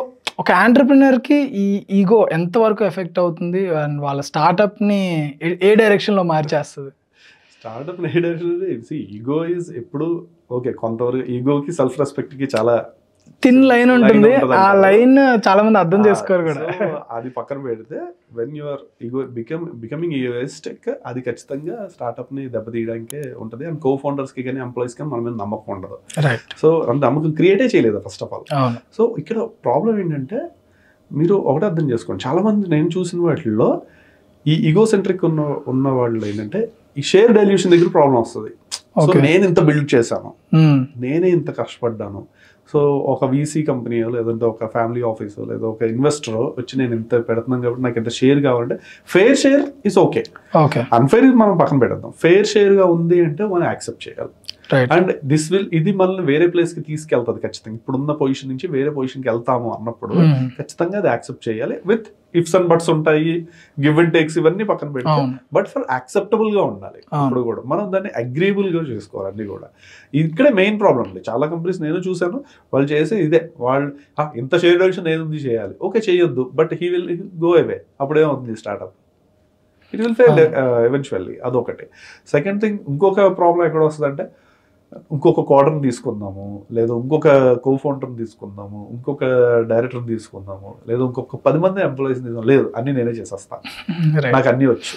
ఒక ఆంటర్‌ప్రెన్యూర్‌కి ఈ ఈగో ఎంతవరకు ఎఫెక్ట్ అవుతుంది అండ్ వాళ్ళ స్టార్టప్ని ఏ డైరెక్షన్లో మార్చేస్తుంది? Startup A direction, ego is ఎప్పుడు ఓకే. కొంతవరకు ఈగోకి సెల్ఫ్ రెస్పెక్ట్కి చాలా థిన్ లైన్ ఉంటుంది. ఆ లైన్ చాలా మంది అర్థం చేసుకోరు కూడా. అది పక్కన పెడితే when your ego becoming egoistic, అది ఖచ్చితంగా స్టార్ట్అప్ ని దెబ్బతీయడానికే ఉంటుంది. అండ్ కో ఫౌండర్స్ కి కానీ ఎంప్లాయీస్ కానీ మన మీద నమ్మకం ఉండదు. సో అంత నమ్మకం క్రియేటే చేయలేదు ఫస్ట్ ఆఫ్ ఆల్. సో ఇక్కడ ప్రాబ్లం ఏంటంటే మీరు ఒకటే అర్థం చేసుకోండి, చాలా మంది నేను చూసిన వాటిల్లో ఈ ఈగో సెంట్రిక్ ఉన్న వాళ్ళు ఏంటంటే ఈ షేర్ డైల్యూషన్ దగ్గర ప్రాబ్లం వస్తుంది. సో నేను ఇంత బిల్డ్ చేశాను, నేనే ఇంత కష్టపడ్డాను. సో ఒక వీసీ కంపెనీయో లేదంటే ఒక ఫ్యామిలీ ఆఫీసో లేదా ఒక ఇన్వెస్టరో వచ్చి నేను ఇంత పెడుతున్నాను కాబట్టి నాకు ఇంత షేర్ కావాలంటే fair share is okay. Unfair మనం పక్కన పెడతాం. ఫెయిర్ షేర్ గా ఉంది అంటే మనం యాక్సెప్ట్ చేయాలి. అండ్ ఇది మనల్ని వేరే ప్లేస్ కి తీసుకెళ్తుంది ఖచ్చితంగా. ఇప్పుడున్న పొజిషన్ నుంచి వేరే పొజిషన్ కి వెళ్తాము అన్నప్పుడు ఖచ్చితంగా అది యాక్సెప్ట్ చేయాలి. విత్ ఇఫ్స్ అండ్ బట్స్ ఉంటాయి, గివ్ అండ్ టేక్స్ ఇవన్నీ పక్కన పెడతాం. బట్ ఫర్ యాక్సెప్టబుల్ గా ఉండాలి. ఇప్పుడు కూడా మనం దాన్ని అగ్రీబుల్ గా చేసుకోవాలి. అన్ని కూడా ఇక్కడే మెయిన్ ప్రాబ్లం ఉంది. చాలా కంపెనీస్ నేను చూసాను, వాళ్ళు చేసే ఇదే. వాళ్ళు ఇంత షేర్ డొనేషన్ ఏది చేయాలి, ఓకే చేయొద్దు, but he will go away. అప్పుడేమవుతుంది startup, it will fail eventually. అదొకటి. సెకండ్ థింగ్, ఇంకొక ప్రాబ్లం ఎక్కడ వస్తుందంటే ఇంకొక క్వార్టర్ని తీసుకుందాము, లేదా ఇంకొక కో ఫౌండర్ని తీసుకుందాము, ఇంకొక డైరెక్టర్ని తీసుకుందాము, లేదా ఇంకొక 10 మంది ఎంప్లాయీస్ తీసుకుందాం. లేదు, అన్ని నేనే చేసేస్తాను, నాకు అన్నీ వచ్చు.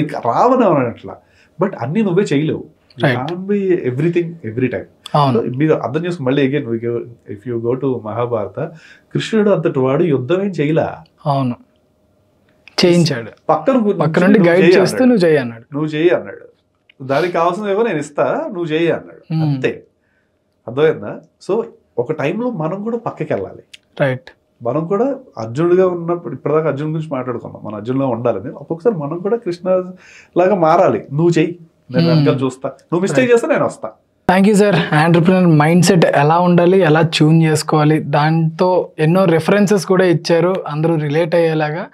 నీకు రావని అట్లా, బట్ అన్ని నువ్వే చేయలేవు. Everything every time. మీరు అర్థం చేసుకుని మళ్ళీ again if you go to Mahabharata, కృష్ణుడు అంతటి వాడు యుద్ధం ఏం చేయలే. అవును, చేయించాడు. పక్కన నుండి గైడ్ చేస్తూ నువ్వు చేయి అన్నాడు. దానికి కావాల్సిన నేను ఇస్తా, నువ్వు చేయి అన్నాడు. అంతే. అర్థమైందా? సో ఒక టైంలో మనం కూడా పక్కకి వెళ్ళాలి. రైట్. మనం కూడా అర్జునుడిగా ఉన్నప్పుడు, ఇప్పటిదాకా అర్జున్ గురించి మాట్లాడుకున్నాం, మన అర్జున్లో ఉండాలని. ఒక్కొక్కసారి మనం కూడా కృష్ణ లాగా మారాలి. నువ్వు చెయ్యి, నేను వెనకాల చూస్తా, నువ్వు మిస్టేక్ చేస్తే నేను వస్తా. Thank you sir. Entrepreneur mind set ఎలా ఉండాలి, ఎలా ట్యూన్ చేసుకోవాలి, దాంతో ఎన్నో రెఫరెన్సెస్ కూడా ఇచ్చారు, అందరూ రిలేట్ అయ్యేలాగా.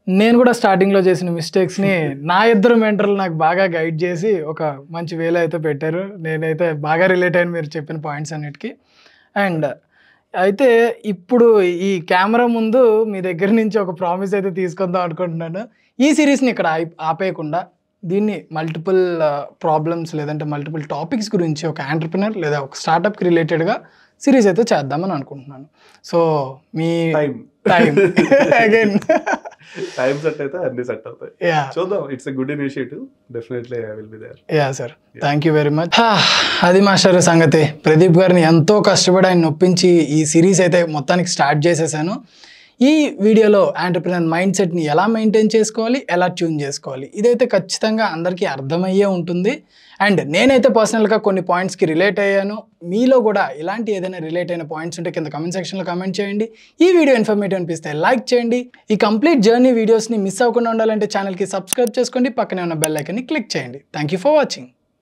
నేను కూడా స్టార్టింగ్లో చేసిన మిస్టేక్స్ని నా ఇద్దరు మెంటర్లు నాకు బాగా గైడ్ చేసి ఒక మంచి వేలో అయితే పెట్టారు. నేనైతే బాగా రిలేట్ అయ్యాను మీరు చెప్పిన పాయింట్స్ అన్నిటికీ. అండ్ అయితే ఇప్పుడు ఈ కెమెరా ముందు మీ దగ్గర నుంచి ఒక ప్రామిస్ అయితే తీసుకుందాం అనుకుంటున్నాను. ఈ సిరీస్ని ఇక్కడ ఆపేయకుండా దీన్ని మల్టిపుల్ ప్రాబ్లమ్స్ లేదంటే మల్టిపుల్ టాపిక్స్ గురించి ఒక ఆంటర్‌ప్రెన్యూర్ లేదా ఒక స్టార్టప్కి రిలేటెడ్గా సిరీస్ అయితే చేద్దామని అనుకుంటున్నాను. సో మీ టైం అగైన్ టైం సెట్ అయితే అన్ని సెట్ అవుతాయి. చూద్దాం. It's a good initiative. Definitely I will be there. Ya sir, thank you very much. అది మాస్టర్ సంగతి. ప్రదీప్ గారిని ఎంతో కష్టపడి ఆయన నొప్పించి ఈ సిరీస్ అయితే మొత్తానికి స్టార్ట్ చేసేసాను. ఈ వీడియోలో ఆంటర్‌ప్రెన్యూర్ మైండ్ సెట్ని ఎలా మెయింటైన్ చేసుకోవాలి, ఎలా ట్యూన్ చేసుకోవాలి, ఇదైతే ఖచ్చితంగా అందరికీ అర్థమయ్యే ఉంటుంది. అండ్ నేనైతే పర్సనల్గా కొన్ని పాయింట్స్కి రిలేట్ అయ్యాను. మీలో కూడా ఇలాంటి ఏదైనా రిలేట్ అయిన పాయింట్స్ ఉంటే కింద కమెంట్ సెక్షన్లో కమెంట్ చేయండి. ఈ వీడియో ఇన్ఫర్మేటివ్ అనిపిస్తే లైక్ చేయండి. ఈ కంప్లీట్ జర్నీ వీడియోస్ని మిస్ అవ్వకుండా ఉండాలంటే ఛానల్కి సబ్స్క్రైబ్ చేసుకోండి. పక్కనే ఉన్న బెల్ ఐకాన్ని క్లిక్ చేయండి. Thank you for watching.